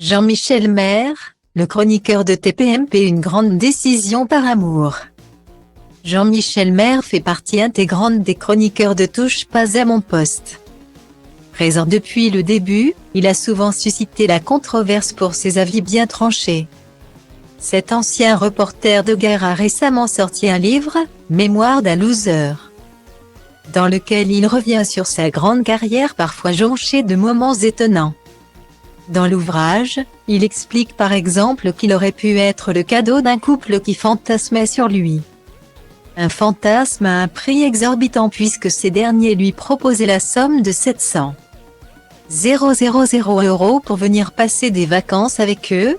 Jean-Michel Maire, le chroniqueur de TPMP, une grande décision par amour. Jean-Michel Maire fait partie intégrante des chroniqueurs de Touche pas à mon poste. Présent depuis le début, il a souvent suscité la controverse pour ses avis bien tranchés. Cet ancien reporter de guerre a récemment sorti un livre, Mémoire d'un loser, dans lequel il revient sur sa grande carrière parfois jonchée de moments étonnants. Dans l'ouvrage, il explique par exemple qu'il aurait pu être le cadeau d'un couple qui fantasmait sur lui. Un fantasme à un prix exorbitant puisque ces derniers lui proposaient la somme de 700 000 € pour venir passer des vacances avec eux.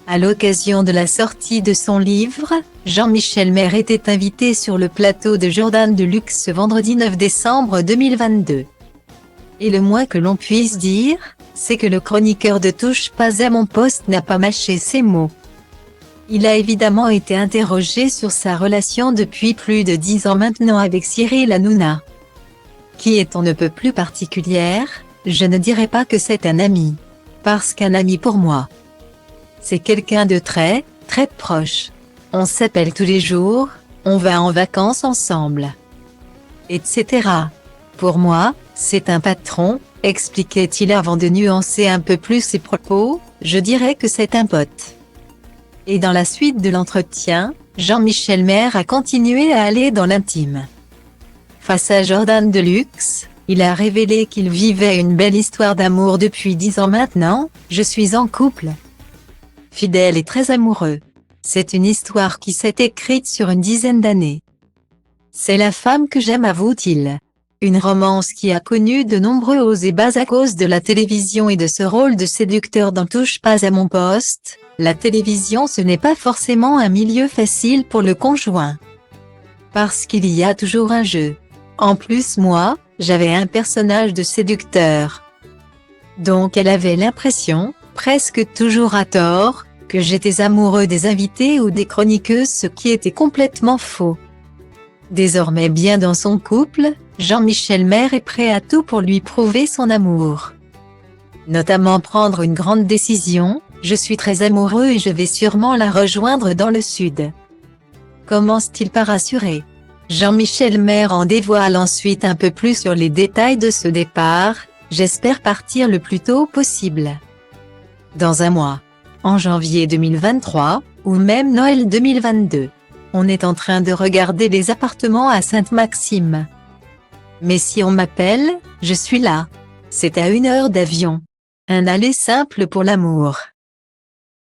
À l'occasion de la sortie de son livre, Jean-Michel Maire était invité sur le plateau de Jordan Deluxe ce vendredi 9 décembre 2022. Et le moins que l'on puisse dire, c'est que le chroniqueur de Touche pas à mon poste n'a pas mâché ses mots. Il a évidemment été interrogé sur sa relation depuis plus de 10 ans maintenant avec Cyril Hanouna, qui est on ne peut plus particulière. Je ne dirais pas que c'est un ami, parce qu'un ami pour moi, c'est quelqu'un de très, très proche. On s'appelle tous les jours, on va en vacances ensemble, etc. Pour moi, c'est un patron, expliquait-il avant de nuancer un peu plus ses propos, je dirais que c'est un pote. Et dans la suite de l'entretien, Jean-Michel Maire a continué à aller dans l'intime. Face à Jordan Deluxe, il a révélé qu'il vivait une belle histoire d'amour depuis 10 ans maintenant. Je suis en couple, fidèle et très amoureux. C'est une histoire qui s'est écrite sur une dizaine d'années. C'est la femme que j'aime, avoue-t-il. Une romance qui a connu de nombreux hauts et bas à cause de la télévision et de ce rôle de séducteur dans Touche pas à mon poste. La télévision, ce n'est pas forcément un milieu facile pour le conjoint, parce qu'il y a toujours un jeu. En plus moi, j'avais un personnage de séducteur. Donc elle avait l'impression, presque toujours à tort, que j'étais amoureux des invités ou des chroniqueuses, ce qui était complètement faux. Désormais bien dans son couple, Jean-Michel Maire est prêt à tout pour lui prouver son amour. Notamment prendre une grande décision, je suis très amoureux et je vais sûrement la rejoindre dans le sud. Commence-t-il par assurer. Jean-Michel Maire en dévoile ensuite un peu plus sur les détails de ce départ. J'espère partir le plus tôt possible. Dans un mois. En janvier 2023, ou même Noël 2022. On est en train de regarder les appartements à Sainte-Maxime. Mais si on m'appelle, je suis là. C'est à 1 heure d'avion. Un aller simple pour l'amour.